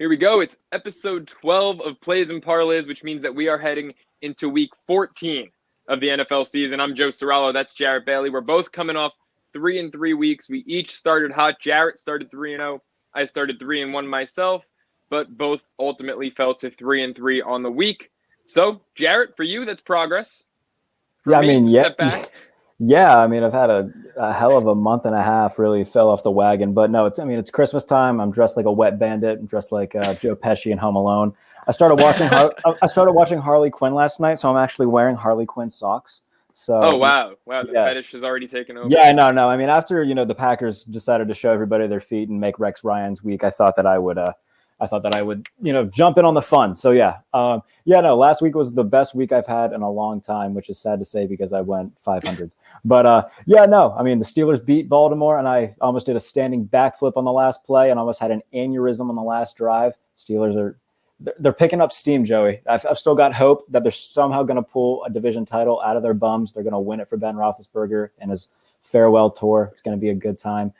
Here we go. It's episode 12 of Plays and Parlays, which means that we are heading into week 14 of the NFL season. I'm Joe Serralo. That's Jarrett Bailey. We're both coming off 3-3 weeks. We each started hot. Jarrett started 3-0. I started 3-1 myself, but both ultimately fell to 3-3 on the week. So, Jarrett, for you, that's progress. For me, step back. Yeah, I mean, I've had a hell of a month and a half, really fell off the wagon. But no, it's Christmas time. I'm dressed like a wet bandit. I'm dressed like Joe Pesci in Home Alone. I started watching Harley Quinn last night, so I'm actually wearing Harley Quinn socks. So oh, wow. The fetish has already taken over. Yeah, no. I mean, after, the Packers decided to show everybody their feet and make Rex Ryan's week, I thought that I would jump in on the fun. So last week was the best week I've had in a long time, which is sad to say because I went 500. But the Steelers beat Baltimore, and I almost did a standing backflip on the last play and almost had an aneurysm on the last drive. Steelers they're picking up steam, Joey. I've still got hope that they're somehow going to pull a division title out of their bums. They're going to win it for Ben Roethlisberger and his farewell tour. It's going to be a good time.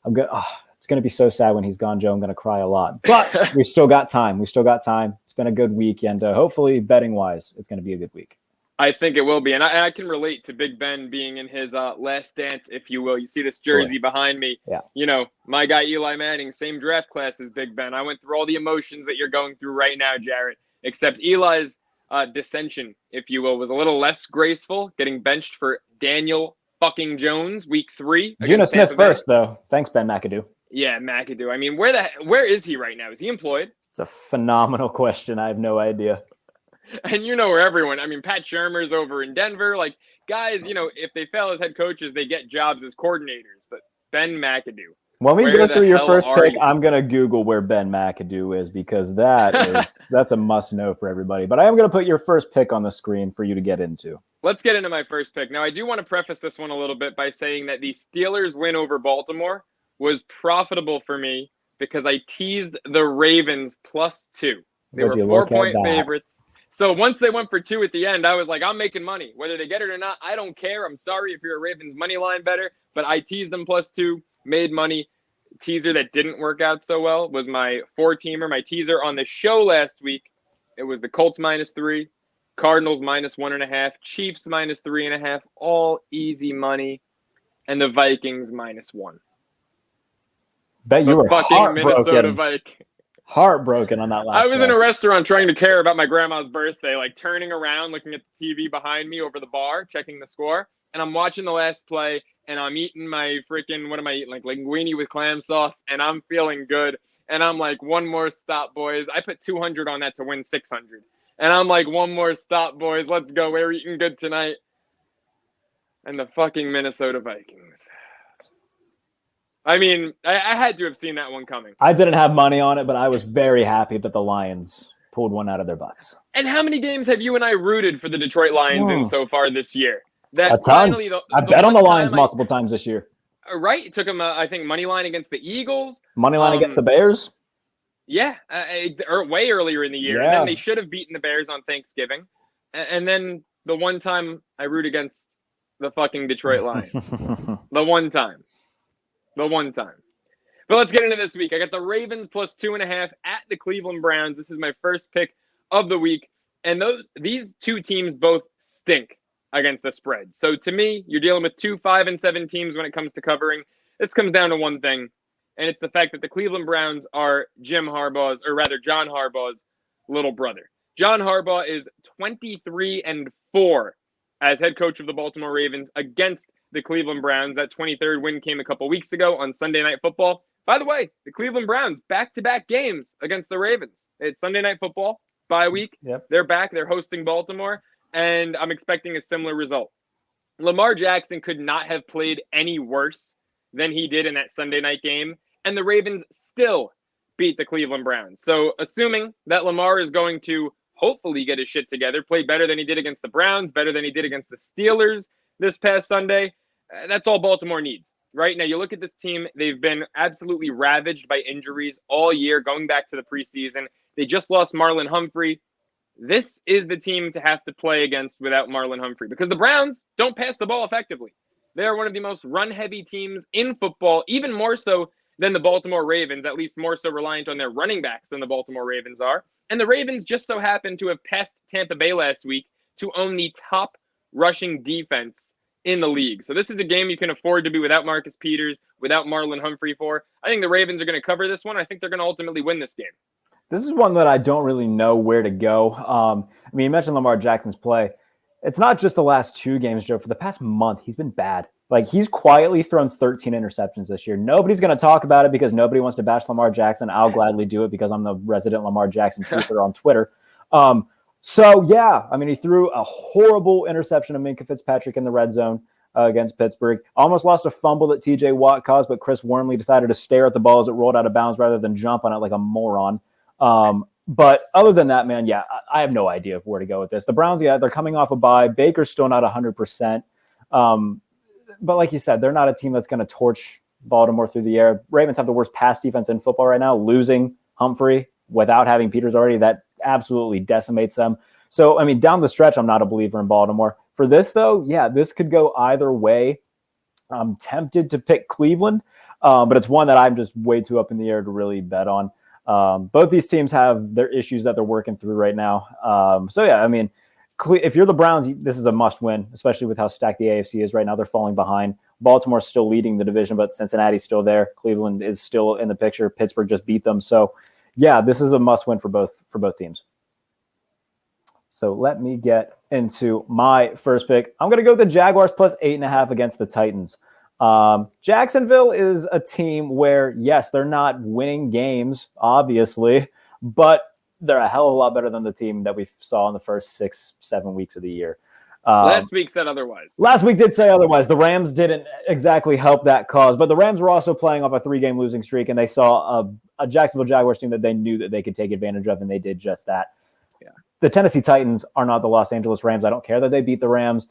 It's going to be so sad when he's gone, Joe. I'm going to cry a lot. But we've still got time. It's been a good week, and hopefully, betting-wise, it's going to be a good week. I think it will be. And I can relate to Big Ben being in his last dance, if you will. You see this jersey behind me. Yeah. My guy Eli Manning, same draft class as Big Ben. I went through all the emotions that you're going through right now, Jarrett, except Eli's dissension, if you will, was a little less graceful, getting benched for Daniel fucking Jones, week 3. Geno Smith first, though. Thanks, Ben McAdoo. Yeah, McAdoo. I mean, where is he right now? Is he employed? It's a phenomenal question. I have no idea. And where everyone, Pat Shermer's over in Denver. Like, guys, if they fail as head coaches, they get jobs as coordinators. But Ben McAdoo. When we go through your first pick, I'm going to Google where Ben McAdoo is because that's a must know for everybody. But I am going to put your first pick on the screen for you to get into. Let's get into my first pick. Now, I do want to preface this one a little bit by saying that the Steelers win over Baltimore was profitable for me because I teased the Ravens +2. They were 4-point favorites. So once they went for 2 at the end, I was like, I'm making money. Whether they get it or not, I don't care. I'm sorry if you're a Ravens money line better, but I teased them +2, made money. Teaser that didn't work out so well was my 4-teamer. My teaser on the show last week, it was the Colts -3, Cardinals -1.5, Chiefs -3.5, all easy money, and the Vikings -1. Bet you were fucking Minnesota Viking. Heartbroken on that last. I was in a restaurant trying to care about my grandma's birthday, like turning around, looking at the TV behind me over the bar, checking the score, and I'm watching the last play, and I'm eating my freaking, what am I eating? Like linguine with clam sauce, and I'm feeling good. And I'm like, one more stop, boys. I put 200 on that to win 600. And I'm like, one more stop, boys. Let's go. We're eating good tonight. And the fucking Minnesota Vikings. I mean, I had to have seen that one coming. I didn't have money on it, but I was very happy that the Lions pulled one out of their butts. And how many games have you and I rooted for the Detroit Lions in so far this year? A ton. I bet on the Lions multiple times this year. Right? It took them, I think, money line against the Eagles. Money line against the Bears. Yeah, way earlier in the year. Yeah. And then they should have beaten the Bears on Thanksgiving. And then the one time I root against the fucking Detroit Lions. The one time. But let's get into this week. I got the Ravens +2.5 at the Cleveland Browns. This is my first pick of the week. And these two teams both stink against the spread. So to me, you're dealing with 2 5-7 teams when it comes to covering. This comes down to one thing, and it's the fact that the Cleveland Browns are John Harbaugh's little brother. John Harbaugh is 23-4 as head coach of the Baltimore Ravens against the Cleveland Browns. That 23rd win came a couple weeks ago on Sunday Night Football. By the way, the Cleveland Browns, back-to-back games against the Ravens. It's Sunday Night Football, bye week. Yep. They're back. They're hosting Baltimore, and I'm expecting a similar result. Lamar Jackson could not have played any worse than he did in that Sunday night game, and the Ravens still beat the Cleveland Browns. So assuming that Lamar is going to hopefully get his shit together, play better than he did against the Browns, better than he did against the Steelers this past Sunday, that's all Baltimore needs. Right now, you look at this team, they've been absolutely ravaged by injuries all year, going back to the preseason. They just lost Marlon Humphrey. This is the team to have to play against without Marlon Humphrey because the Browns don't pass the ball effectively. They are one of the most run-heavy teams in football, even more so than the Baltimore Ravens, at least more so reliant on their running backs than the Baltimore Ravens are. And the Ravens just so happened to have passed Tampa Bay last week to own the top rushing defense in the league. So this is a game you can afford to be without Marcus Peters, without Marlon Humphrey for. I think the Ravens are going to cover this one. I think they're going to ultimately win this game. This is one that I don't really know where to go. I mean, you mentioned Lamar Jackson's play. It's not just the last 2 games, Joe. For the past month, he's been bad. Like, he's quietly thrown 13 interceptions this year. Nobody's going to talk about it because nobody wants to bash Lamar Jackson. I'll gladly do it because I'm the resident Lamar Jackson truther on Twitter. So, yeah, I mean, he threw a horrible interception of Minkah Fitzpatrick in the red zone against Pittsburgh. Almost lost a fumble that TJ Watt caused, but Chris Wormley decided to stare at the ball as it rolled out of bounds rather than jump on it like a moron. But other than that, man, yeah, I have no idea where to go with this. The Browns, yeah, they're coming off a bye. Baker's still not 100%. But like you said, they're not a team that's going to torch Baltimore through the air. Ravens have the worst pass defense in football right now. Losing Humphrey without having Peters already, that absolutely decimates them. So, I mean, down the stretch, I'm not a believer in Baltimore. For this, though, yeah, this could go either way. I'm tempted to pick Cleveland, but it's one that I'm just way too up in the air to really bet on. Both these teams have their issues that they're working through right now. So, yeah, I mean, if you're the Browns, this is a must win, especially with how stacked the AFC is right now. They're falling behind. Baltimore's still leading the division, but Cincinnati's still there. Cleveland is still in the picture. Pittsburgh just beat them. So, yeah, this is a must win for both teams. So let me get into my first pick. I'm going to go with the Jaguars plus 8.5 against the Titans. Jacksonville is a team where, yes, they're not winning games, obviously, but they're a hell of a lot better than the team that we saw in the first 6-7 weeks of the year. Last week said otherwise. Last week did say otherwise. The Rams didn't exactly help that cause, but the Rams were also playing off a 3-game losing streak, and they saw a Jacksonville Jaguars team that they knew that they could take advantage of, and they did just that. Yeah. The Tennessee Titans are not the Los Angeles Rams. I don't care that they beat the Rams.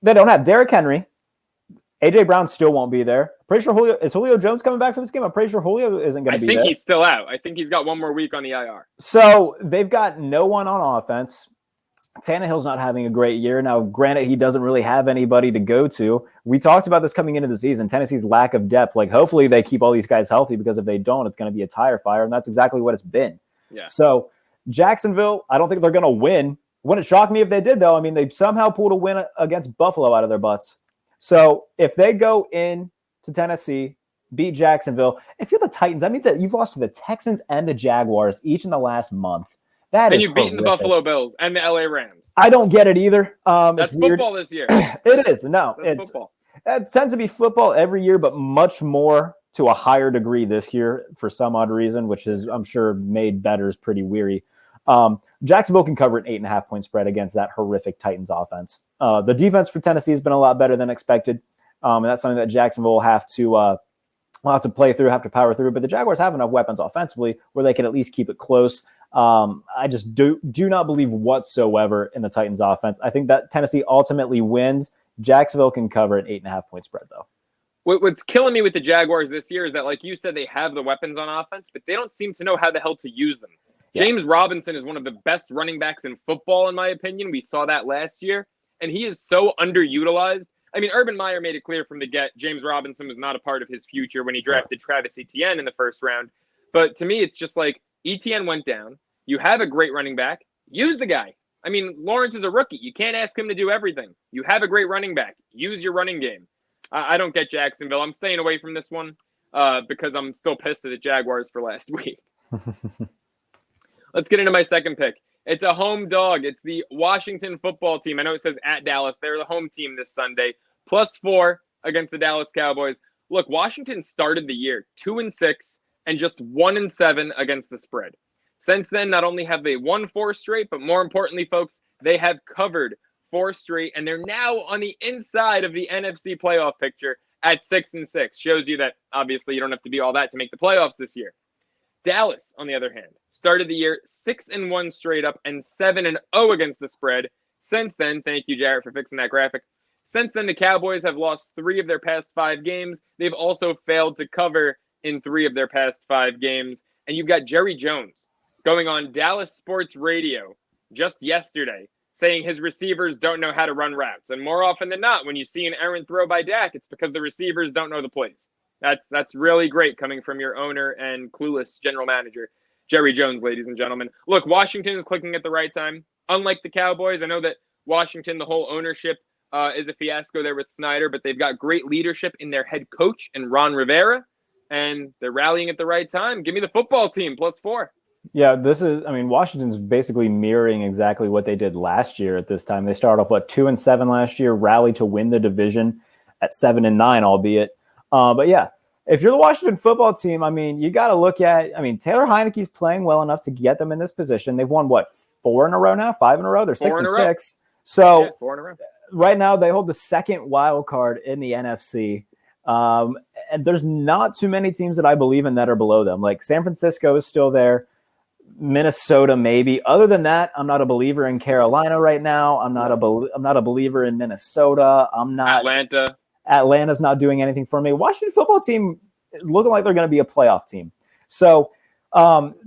They don't have Derrick Henry. A.J. Brown still won't be there. Pretty sure Julio Jones coming back for this game? I'm pretty sure Julio isn't going to be there. I think he's still out. I think he's got one more week on the IR. So they've got no one on offense. Tannehill's not having a great year. Now, granted, he doesn't really have anybody to go to. We talked about this coming into the season, Tennessee's lack of depth. Like, hopefully they keep all these guys healthy, because if they don't, it's going to be a tire fire, and that's exactly what it's been. Yeah. So Jacksonville, I don't think they're going to win. Wouldn't shock me if they did, though. I mean, they somehow pulled a win against Buffalo out of their butts. So if they go in to Tennessee, beat Jacksonville, if you're the Titans, that means that you've lost to the Texans and the Jaguars each in the last month. And you've beaten the Buffalo Bills and the LA Rams. I don't get it either. That's football this year. It is. No, it's football. It tends to be football every year, but much more to a higher degree this year for some odd reason, which is, I'm sure, made bettors pretty weary. Jacksonville can cover an 8.5-point spread against that horrific Titans offense. The defense for Tennessee has been a lot better than expected. And that's something that Jacksonville will have to play through, have to power through. But the Jaguars have enough weapons offensively where they can at least keep it close. I just do not believe whatsoever in the Titans offense. I think that Tennessee ultimately wins. Jacksonville can cover an 8.5-point spread, though. What's killing me with the Jaguars this year is that, like you said, they have the weapons on offense, but they don't seem to know how the hell to use them. Yeah. James Robinson is one of the best running backs in football, in my opinion. We saw that last year, and he is so underutilized. I mean, Urban Meyer made it clear from the get James Robinson was not a part of his future when he drafted Travis Etienne in the first round. But to me, it's just like Etienne went down. You have a great running back. Use the guy. I mean, Lawrence is a rookie. You can't ask him to do everything. You have a great running back. Use your running game. I don't get Jacksonville. I'm staying away from this one because I'm still pissed at the Jaguars for last week. Let's get into my second pick. It's a home dog. It's the Washington football team. I know it says at Dallas. They're the home team this Sunday. +4 against the Dallas Cowboys. Look, Washington started the year 2-6 and just 1-7 against the spread. Since then, not only have they won 4 straight, but more importantly, folks, they have covered 4 straight, and they're now on the inside of the NFC playoff picture at 6-6. Shows you that, obviously, you don't have to be all that to make the playoffs this year. Dallas, on the other hand, started the year 6-1 straight up and 7-0 against the spread. Since then, thank you, Jarrett, for fixing that graphic. Since then, the Cowboys have lost 3 of their past 5 games. They've also failed to cover in 3 of their past 5 games. And you've got Jerry Jones going on Dallas Sports Radio just yesterday saying his receivers don't know how to run routes. And more often than not, when you see an errant throw by Dak, it's because the receivers don't know the plays. That's really great coming from your owner and clueless general manager, Jerry Jones, ladies and gentlemen. Look, Washington is clicking at the right time. Unlike the Cowboys, I know that Washington, the whole ownership is a fiasco there with Snyder, but they've got great leadership in their head coach and Ron Rivera, and they're rallying at the right time. Give me the football team +4. Yeah, Washington's basically mirroring exactly what they did last year at this time. They started off 2-7 last year, rallied to win the division at 7-9, albeit. But yeah, if you're the Washington football team, you got to look at. Taylor Heineke's playing well enough to get them in this position. They've won 4 in a row now, 5 in a row. They're 6-6. So yeah, 4 in a row. Right now they hold the second wild card in the NFC. And there's not too many teams that I believe in that are below them. Like San Francisco is still there. Minnesota, maybe. Other than that, I'm not a believer in Carolina right now. I'm not a believer in Minnesota. I'm not. Atlanta's not doing anything for me. Washington football team is looking like they're going to be a playoff team. So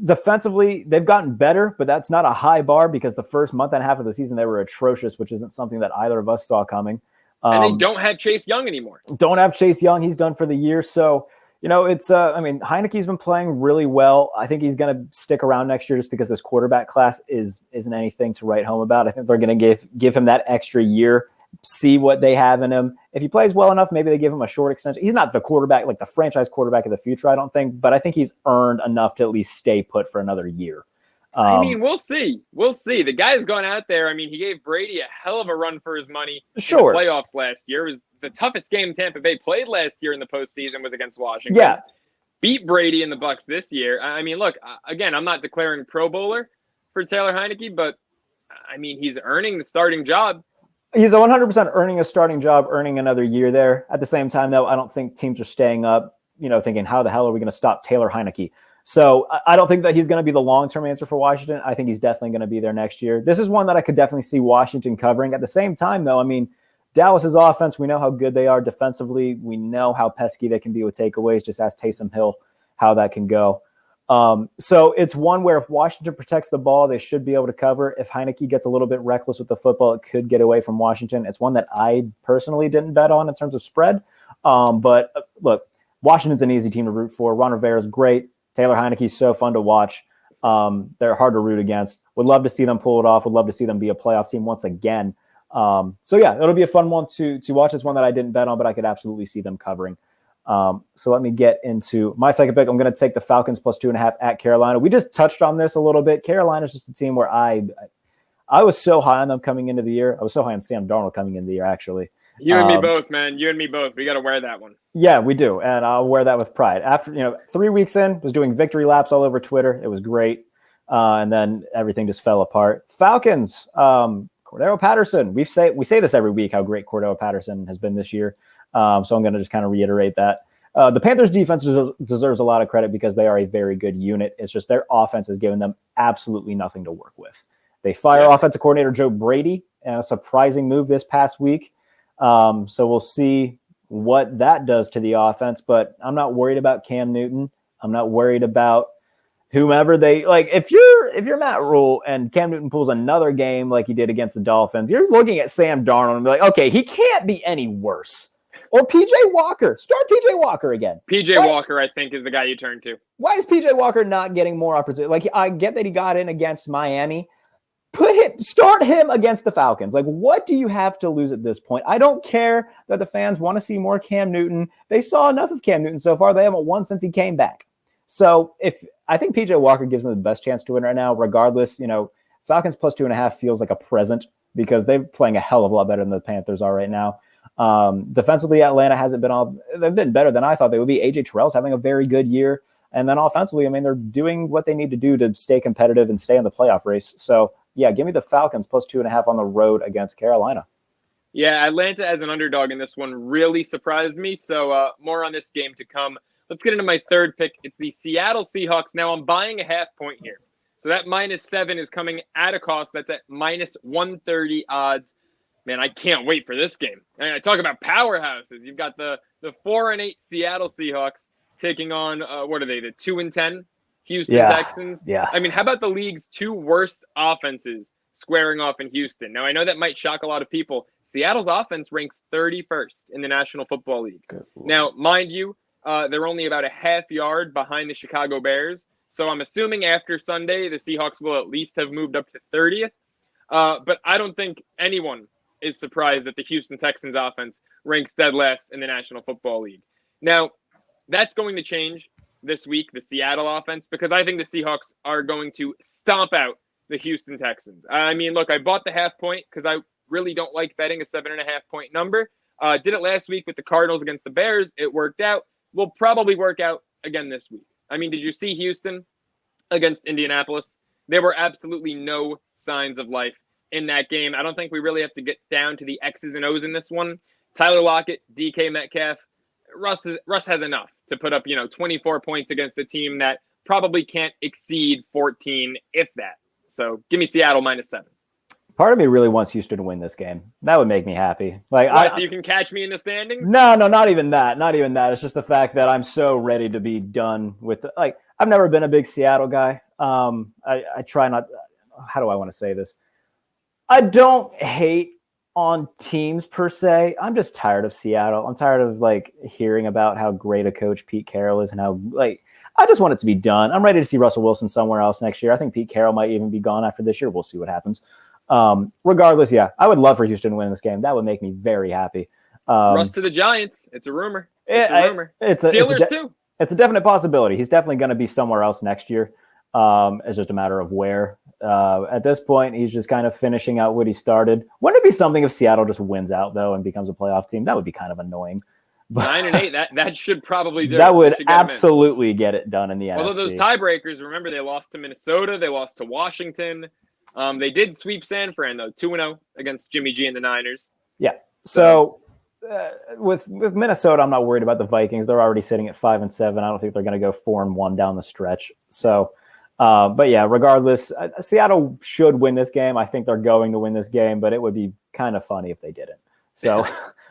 defensively, they've gotten better, but that's not a high bar because the first month and a half of the season they were atrocious, which isn't something that either of us saw coming. And they don't have Chase Young anymore. Don't have Chase Young. He's done for the year. So. It's Heineke's been playing really well. I think he's going to stick around next year just because this quarterback class isn't anything to write home about. I think they're going to give him that extra year, see what they have in him. If he plays well enough, maybe they give him a short extension. He's not the quarterback, like the franchise quarterback of the future, I don't think, but I think he's earned enough to at least stay put for another year. We'll see. The guy's gone out there. He gave Brady a hell of a run for his money in the playoffs last year. It was the toughest game Tampa Bay played last year in the postseason was against Washington. Yeah. Beat Brady and the Bucs this year. Look, again, I'm not declaring Pro Bowler for Taylor Heineke, but, he's earning the starting job. He's 100% earning a starting job, earning another year there. At the same time, though, I don't think teams are staying up, thinking, how the hell are we going to stop Taylor Heineke? So I don't think that he's going to be the long-term answer for Washington. I think he's definitely going to be there next year. This is one that I could definitely see Washington covering. At the same time, though, Dallas's offense, we know how good they are defensively. We know how pesky they can be with takeaways. Just ask Taysom Hill how that can go. So it's one where if Washington protects the ball, they should be able to cover. If Heineke gets a little bit reckless with the football, it could get away from Washington. It's one that I personally didn't bet on in terms of spread. But look, Washington's an easy team to root for. Ron Rivera is great. Taylor Heineke's so fun to watch. They're hard to root against. Would love to see them pull it off. Would love to see them be a playoff team once again. So yeah, it'll be a fun one to watch. It's one that I didn't bet on, but I could absolutely see them covering. So let me get into my second pick. I'm going to take the Falcons +2.5 at Carolina. We just touched on this a little bit. Carolina's just a team where I was so high on them coming into the year. I was so high on Sam Darnold coming into the year, actually. You and me both, man. You and me both. We got to wear that one. Yeah, we do. And I'll wear that with pride. After, 3 weeks in, was doing victory laps all over Twitter. It was great. And then everything just fell apart. Falcons, Cordero Patterson. We say this every week, how great Cordero Patterson has been this year. So I'm going to just kind of reiterate that. The Panthers defense deserves a lot of credit because they are a very good unit. It's just their offense has given them absolutely nothing to work with. They fire offensive coordinator Joe Brady, a surprising move this past week. So we'll see what that does to the offense, but I'm not worried about Cam Newton. I'm not worried about whomever they like. If you're Matt Rule and Cam Newton pulls another game like he did against the Dolphins, you're looking at Sam Darnold and be like, okay, he can't be any worse. Or PJ Walker. Start PJ Walker again. Walker, I think, is the guy you turn to. Why is PJ Walker not getting more opportunity? Like, I get that he got in against Miami. Start him against the Falcons. Like, what do you have to lose at this point? I don't care that the fans want to see more Cam Newton. They saw enough of Cam Newton so far. They haven't won since he came back. So I think PJ Walker gives them the best chance to win right now. Regardless, Falcons +2.5 feels like a present because they're playing a hell of a lot better than the Panthers are right now. Defensively, Atlanta hasn't been they've been better than I thought they would be. AJ Terrell's having a very good year. And then offensively, they're doing what they need to do to stay competitive and stay in the playoff race. So yeah, give me the Falcons +2.5 on the road against Carolina. Yeah, Atlanta as an underdog in this one really surprised me. So more on this game to come. Let's get into my third pick. It's the Seattle Seahawks. Now I'm buying a half point here. So that -7 is coming at a cost. That's at -130 odds. Man, I can't wait for this game. I talk about powerhouses. You've got the 4-8 Seattle Seahawks taking on, what are they, the 2-10 Houston Texans? Yeah. How about the league's 2 worst offenses squaring off in Houston? Now, I know that might shock a lot of people. Seattle's offense ranks 31st in the National Football League. Now, mind you, They're only about a half yard behind the Chicago Bears. So I'm assuming after Sunday, the Seahawks will at least have moved up to 30th. But I don't think anyone is surprised that the Houston Texans offense ranks dead last in the National Football League. Now, that's going to change this week, the Seattle offense, because I think the Seahawks are going to stomp out the Houston Texans. I mean, look, I bought the half point because I really don't like betting a 7.5 point number. Did it last week with the Cardinals against the Bears. It worked out. Will probably work out again this week. I mean, did you see Houston against Indianapolis? There were absolutely no signs of life in that game. I don't think we really have to get down to the X's and O's in this one. Tyler Lockett, DK Metcalf, Russ has enough to put up, 24 points against a team that probably can't exceed 14, if that. So give me Seattle -7. Part of me really wants Houston to win this game. That would make me happy. So you can catch me in the standings? No, not even that. Not even that. It's just the fact that I'm so ready to be done with I've never been a big Seattle guy. I try not. How do I want to say this? I don't hate on teams per se. I'm just tired of Seattle. I'm tired of hearing about how great a coach Pete Carroll is and how I just want it to be done. I'm ready to see Russell Wilson somewhere else next year. I think Pete Carroll might even be gone after this year. We'll see what happens. Regardless, yeah, I would love for Houston to win this game. That would make me very happy. Russ to the Giants. It's a rumor. Steelers too. It's a definite possibility. He's definitely going to be somewhere else next year. It's just a matter of where. At this point, he's just kind of finishing out what he started. Wouldn't it be something if Seattle just wins out though and becomes a playoff team? That would be kind of annoying. But 9-8. That should probably do. That would absolutely get it done in the NFC. Although those tiebreakers, remember they lost to Minnesota, they lost to Washington. They did sweep San Fran though, 2-0 against Jimmy G and the Niners. Yeah. So with Minnesota, I'm not worried about the Vikings. They're already sitting at 5-7. I don't think they're going to go 4-1 down the stretch. So, but yeah, regardless, Seattle should win this game. I think they're going to win this game, but it would be kind of funny if they didn't. So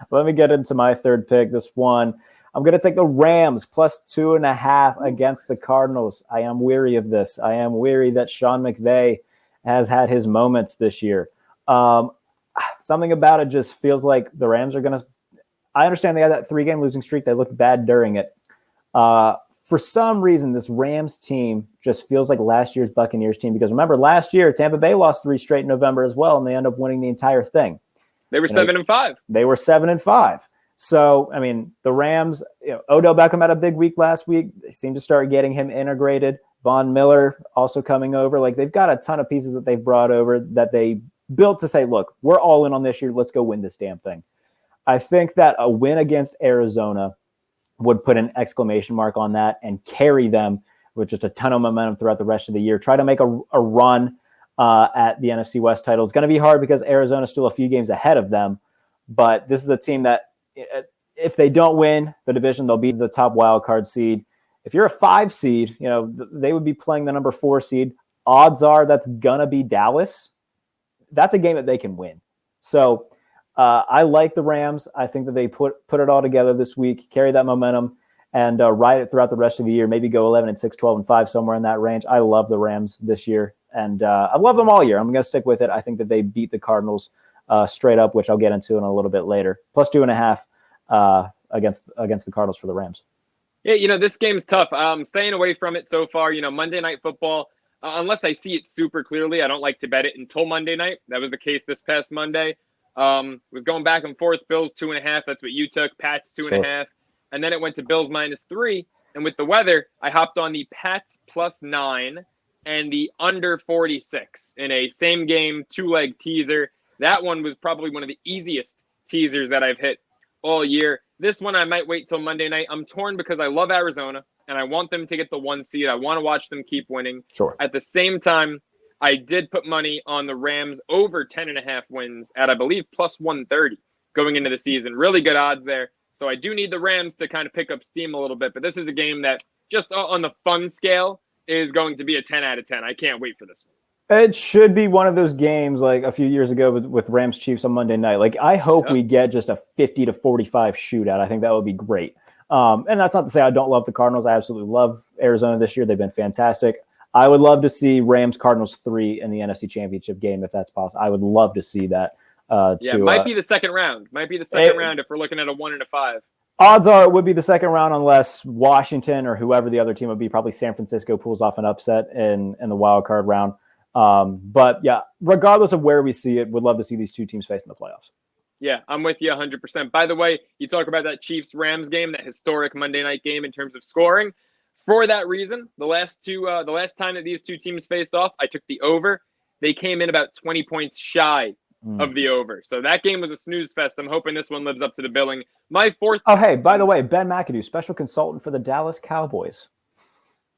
let me get into my third pick. This one, I'm going to take the Rams +2.5 against the Cardinals. I am weary of this. I am weary that Sean McVay has had his moments this year. Something about it just feels like the Rams are going to – I understand they had that 3-game losing streak. They looked bad during it. For some reason, this Rams team just feels like last year's Buccaneers team because remember, last year, Tampa Bay lost 3 straight in November as well, and they end up winning the entire thing. They were 7-5. They were 7-5. So, I mean, the Rams, Odell Beckham had a big week last week. They seem to start getting him integrated. Von Miller also coming over. They've got a ton of pieces that they've brought over that they built to say, look, we're all in on this year. Let's go win this damn thing. I think that a win against Arizona would put an exclamation mark on that and carry them with just a ton of momentum throughout the rest of the year. Try to make a run at the NFC West title. It's going to be hard because Arizona's still a few games ahead of them, but this is a team that if they don't win the division, they'll be the top wild card seed. If you're a 5 seed, they would be playing the number 4 seed. Odds are that's going to be Dallas. That's a game that they can win. So I like the Rams. I think that they put it all together this week, carry that momentum, and ride it throughout the rest of the year. Maybe go 11-6, 12-5, somewhere in that range. I love the Rams this year, and I love them all year. I'm going to stick with it. I think that they beat the Cardinals straight up, which I'll get into in a little bit later. +2.5 against the Cardinals for the Rams. Yeah, this game's tough. I'm staying away from it so far. Monday Night Football, unless I see it super clearly, I don't like to bet it until Monday night. That was the case this past Monday. Was going back and forth. Bills 2.5. That's what you took. Pats 2.5. Sure. And then it went to Bills -3. And with the weather, I hopped on the Pats +9 and the under 46 in a same game 2-leg teaser. That one was probably one of the easiest teasers that I've hit all year. This one I might wait till Monday night. I'm torn because I love Arizona and I want them to get the 1 seed. I want to watch them keep winning. Sure. At the same time, I did put money on the Rams over 10.5 wins at, I believe, +130 going into the season. Really good odds there. So I do need the Rams to kind of pick up steam a little bit. But this is a game that just on the fun scale is going to be a 10 out of 10. I can't wait for this one. It should be one of those games like a few years ago with Rams Chiefs on Monday night. I hope we get just a 50-45 shootout. I think that would be great. And that's not to say I don't love the Cardinals. I absolutely love Arizona this year. They've been fantastic. I would love to see Rams Cardinals 3 in the NFC Championship game if that's possible. I would love to see that. It might be the second round. Might be the second round if we're looking at a 1 and a 5. Odds are it would be the second round unless Washington or whoever the other team would be, probably San Francisco, pulls off an upset in the wild card round. But yeah, regardless of where we see it, would love to see these two teams face in the playoffs. Yeah, I'm with you 100%. By the way, you talk about that Chiefs-Rams game, that historic Monday night game in terms of scoring. For that reason, the last time that these two teams faced off, I took the over. They came in about 20 points shy of the over. So that game was a snooze fest. I'm hoping this one lives up to the billing. My fourth. Oh, hey, by the way, Ben McAdoo, special consultant for the Dallas Cowboys.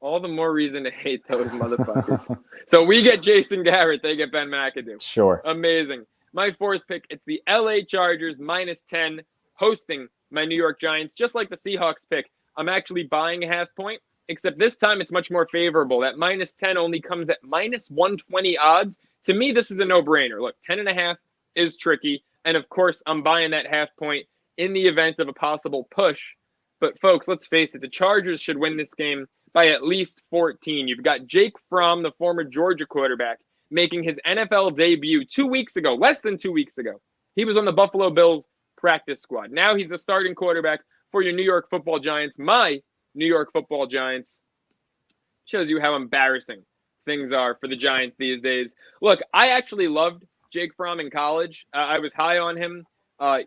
All the more reason to hate those motherfuckers. So we get Jason Garrett. They get Ben McAdoo. Sure. Amazing. My fourth pick, it's the LA Chargers -10 hosting my New York Giants. Just like the Seahawks pick, I'm actually buying a half point, except this time it's much more favorable. That -10 only comes at -120 odds. To me, this is a no-brainer. Look, 10.5 is tricky. And of course, I'm buying that half point in the event of a possible push. But folks, let's face it, the Chargers should win this game by at least 14. You've got Jake Fromm, the former Georgia quarterback, making his NFL debut 2 weeks ago, less than 2 weeks ago. He was on the Buffalo Bills practice squad. Now he's the starting quarterback for your New York Football Giants. My New York Football Giants. Shows you how embarrassing things are for the Giants these days. Look, I actually loved Jake Fromm in college. I was high on him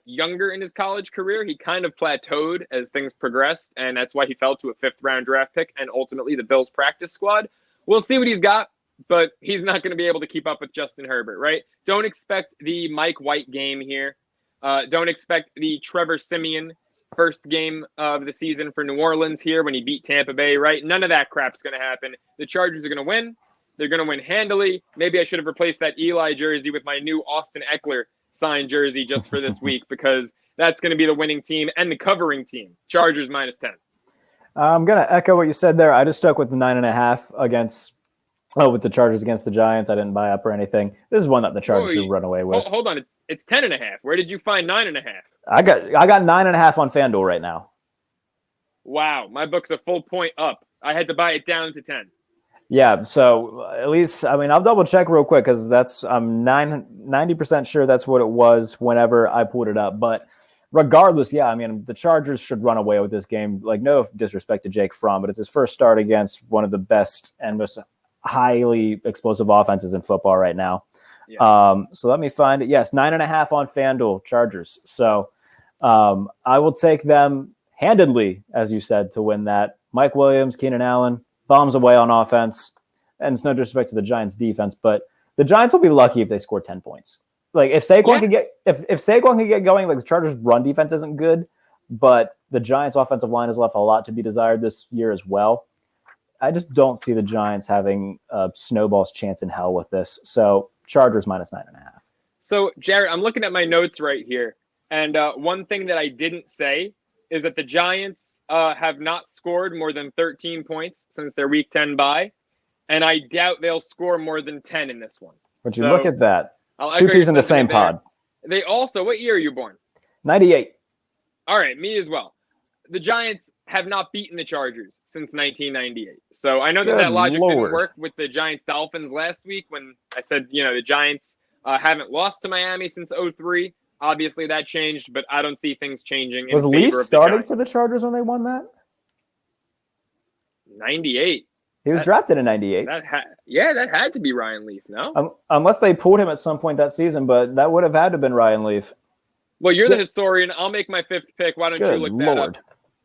younger in his college career. He kind of plateaued as things progressed, and that's why he fell to a 5th-round draft pick and ultimately the Bills practice squad. We'll see what he's got. But he's not going to be able to keep up with Justin Herbert, right? Don't expect the Mike White game here. Don't expect the Trevor Siemian first game of the season for New Orleans here when he beat Tampa Bay, right? None of that crap's going to happen. The Chargers are going to win. They're going to win handily. Maybe I should have replaced that Eli jersey with my new Austin Eckler signed jersey just for this week, because that's going to be the winning team and the covering team. Chargers -10. I'm going to echo what you said there. I just stuck with the 9.5 with the Chargers against the Giants. I didn't buy up or anything. This is one that the Chargers should run away with. Hold on. It's 10.5. Where did you find 9.5? I got 9.5 on FanDuel right now. Wow. My book's a full point up. I had to buy it down to 10. Yeah. So at least, I mean, I'll double check real quick because I'm 90% sure that's what it was whenever I pulled it up. But regardless, yeah, I mean, the Chargers should run away with this game. Like, no disrespect to Jake Fromm, but it's his first start against one of the best and most highly explosive offenses in football right now. Yeah. So let me find it. Yes, 9.5 on FanDuel, Chargers. So I will take them handedly, as you said, to win that. Mike Williams, Keenan Allen, bombs away on offense. And it's no disrespect to the Giants defense, but the Giants will be lucky if they score 10 points. Like if Saquon can get if Saquon can get going, like the Chargers run defense isn't good, but the Giants offensive line has left a lot to be desired this year as well. I just don't see the Giants having a snowball's chance in hell with this. So Chargers -9.5. So Jarrett, I'm looking at my notes right here. And one thing that I didn't say is that the Giants have not scored more than 13 points since their Week 10 bye. And I doubt they'll score more than 10 in this one. But you look at that. Two peas in the same pod. They also, what year are you born? 98. All right, me as well. The Giants have not beaten the Chargers since 1998. So I know that logic didn't work with the Giants-Dolphins last week when I said, the Giants haven't lost to Miami since 2003. Obviously, that changed, but I don't see things changing. Was Leaf starting for the Chargers when they won that? 98. He was drafted in 98. That had to be Ryan Leaf, no? Unless they pulled him at some point that season, but that would have had to have been Ryan Leaf. Well, you're the historian. I'll make my fifth pick. Why don't you look that up?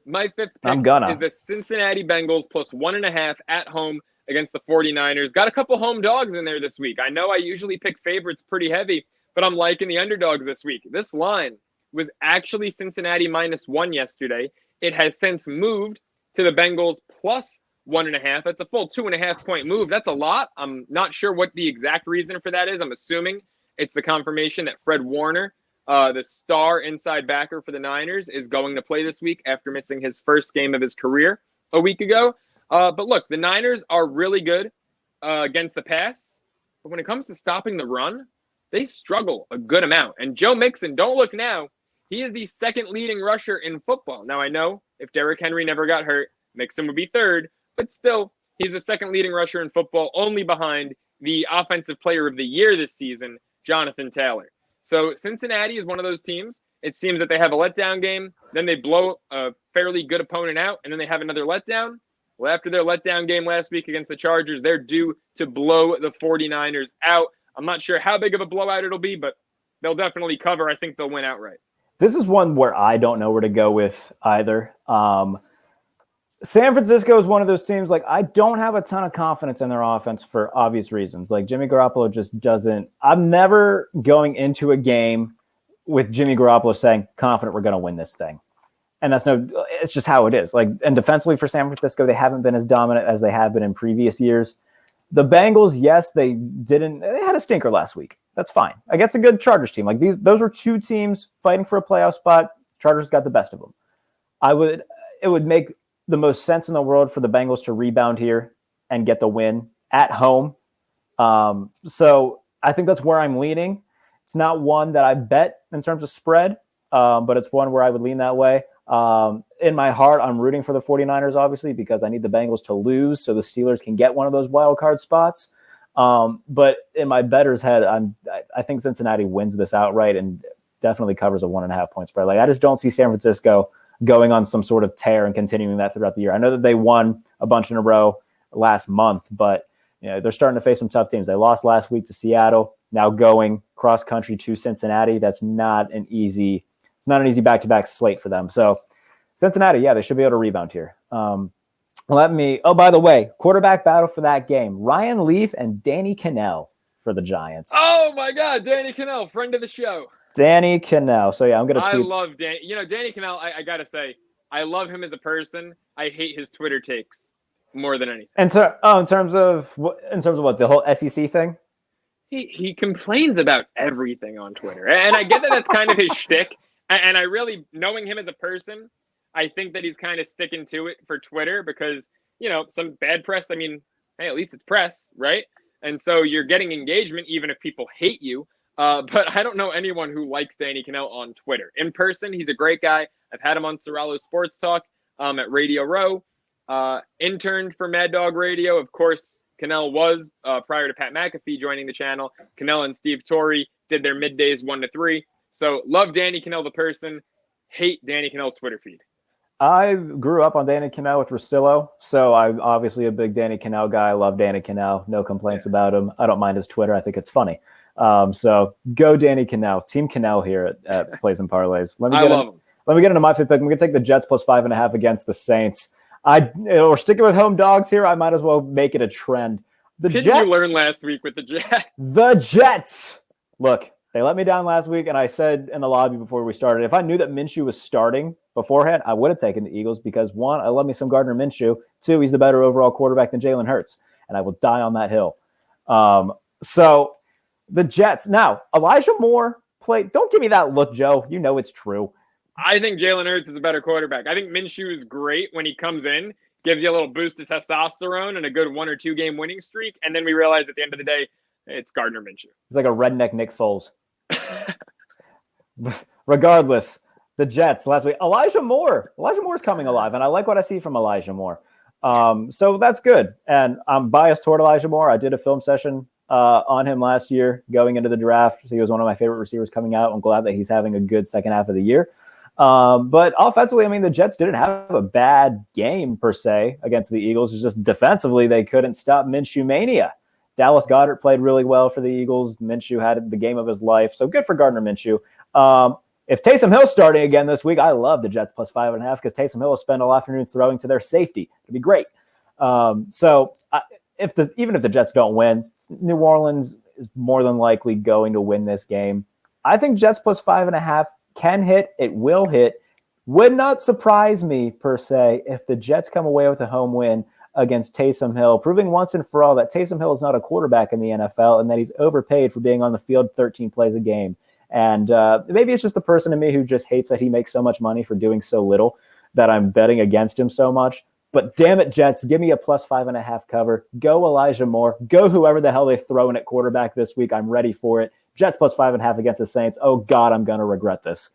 My fifth pick is the Cincinnati Bengals +1.5 at home against the 49ers. Got a couple home dogs in there this week. I know I usually pick favorites pretty heavy, but I'm liking the underdogs this week. This line was actually Cincinnati -1 yesterday. It has since moved to the Bengals +1.5. That's a full 2.5 point move. That's a lot. I'm not sure what the exact reason for that is. I'm assuming it's the confirmation that Fred Warner, the star inside backer for the Niners, is going to play this week after missing his first game of his career a week ago. But look, the Niners are really good against the pass. But when it comes to stopping the run, they struggle a good amount. And Joe Mixon, don't look now, he is the second leading rusher in football. Now, I know if Derrick Henry never got hurt, Mixon would be third. But still, he's the second leading rusher in football, only behind the offensive player of the year this season, Jonathan Taylor. So Cincinnati is one of those teams. It seems that they have a letdown game, then they blow a fairly good opponent out, and then they have another letdown. Well, after their letdown game last week against the Chargers, they're due to blow the 49ers out. I'm not sure how big of a blowout it'll be, but they'll definitely cover. I think they'll win outright. This is one where I don't know where to go with either. San Francisco is one of those teams, like, I don't have a ton of confidence in their offense for obvious reasons. Like, Jimmy Garoppolo just doesn't – I'm never going into a game with Jimmy Garoppolo saying, confident we're going to win this thing. And it's just how it is. Like, and defensively for San Francisco, they haven't been as dominant as they have been in previous years. The Bengals, yes, they had a stinker last week. That's fine. Against a good Chargers team. Like, those were two teams fighting for a playoff spot. Chargers got the best of them. It would make the most sense in the world for the Bengals to rebound here and get the win at home. So I think that's where I'm leaning. It's not one that I bet in terms of spread, but it's one where I would lean that way. In my heart, I'm rooting for the 49ers, obviously, because I need the Bengals to lose so the Steelers can get one of those wild card spots. But in my bettor's head, I think Cincinnati wins this outright and definitely covers a 1.5 point spread. Like, I just don't see San Francisco going on some sort of tear and continuing that throughout the year. I know that they won a bunch in a row last month, but they're starting to face some tough teams. They lost last week to Seattle, now going cross country to Cincinnati. That's not an easy back-to-back slate for them. So Cincinnati, yeah, they should be able to rebound here. By the way, quarterback battle for that game, Ryan Leaf and Danny Cannell for the Giants. Oh my God, Danny Cannell, friend of the show. Danny Cannell. So yeah, I'm gonna tweet. I love Danny. Danny Cannell. I gotta say, I love him as a person. I hate his Twitter takes more than anything. In terms of what, the whole SEC thing? He complains about everything on Twitter, and I get that that's kind of his shtick. And I really, knowing him as a person, I think that he's kind of sticking to it for Twitter because some bad press. I mean, hey, at least it's press, right? And so you're getting engagement even if people hate you. But I don't know anyone who likes Danny Cannell on Twitter. In person, he's a great guy. I've had him on Sorello Sports Talk at Radio Row. Interned for Mad Dog Radio. Of course, Cannell was, prior to Pat McAfee joining the channel, Cannell and Steve Torrey did their middays 1 to 3. So love Danny Cannell the person, hate Danny Cannell's Twitter feed. I grew up on Danny Cannell with Russillo, so I'm obviously a big Danny Cannell guy. I love Danny Cannell. No complaints about him. I don't mind his Twitter. I think it's funny. So go Danny Cannell. Team Cannell here at Plays and Parlays. Let me get into my fit pick. I'm going to take the Jets plus 5.5 against the Saints. We're sticking with home dogs here. I might as well make it a trend. Didn't you learn last week with the Jets? The Jets. Look, they let me down last week, and I said in the lobby before we started, if I knew that Minshew was starting beforehand, I would have taken the Eagles because, one, I love me some Gardner Minshew. Two, he's the better overall quarterback than Jalen Hurts, and I will die on that hill. So the Jets. Now, Elijah Moore played. Don't give me that look, Joe. You know it's true. I think Jalen Hurts is a better quarterback. I think Minshew is great when he comes in, gives you a little boost of testosterone and a good 1 or 2 game winning streak, and then we realize at the end of the day, it's Gardner Minshew. He's like a redneck Nick Foles. Regardless, the Jets last week. Elijah Moore's coming alive, and I like what I see from Elijah Moore. So that's good. And I'm biased toward Elijah Moore. I did a film session on him last year going into the draft. So he was one of my favorite receivers coming out. I'm glad that he's having a good second half of the year. But offensively, I mean, the Jets didn't have a bad game per se against the Eagles. It's just defensively, they couldn't stop Minshew mania. Dallas Goedert played really well for the Eagles. Minshew had the game of his life. So good for Gardner Minshew. If Taysom Hill's starting again this week, I love the Jets plus 5.5 because Taysom Hill will spend all afternoon throwing to their safety. It'd be great. Even if the Jets don't win, New Orleans is more than likely going to win this game. I think Jets plus 5.5 can hit. It will hit. Would not surprise me, per se, if the Jets come away with a home win against Taysom Hill, proving once and for all that Taysom Hill is not a quarterback in the NFL and that he's overpaid for being on the field 13 plays a game. And maybe it's just the person in me who just hates that he makes so much money for doing so little that I'm betting against him so much. But damn it, Jets, give me a plus 5.5 cover. Go Elijah Moore. Go whoever the hell they throw in at quarterback this week. I'm ready for it. Jets plus 5.5 against the Saints. Oh, God, I'm going to regret this.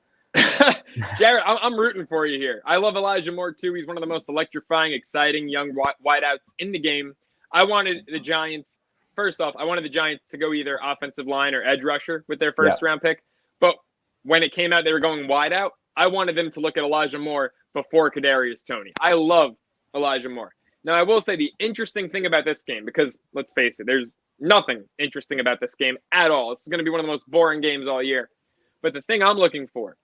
Jarrett, I'm rooting for you here. I love Elijah Moore, too. He's one of the most electrifying, exciting young wideouts in the game. I wanted the Giants to go either offensive line or edge rusher with their first round pick. when it came out they were going wide out, I wanted them to look at Elijah Moore before Kadarius Toney. I love Elijah Moore. Now, I will say the interesting thing about this game, because let's face it, there's nothing interesting about this game at all. This is going to be one of the most boring games all year. But the thing I'm looking for,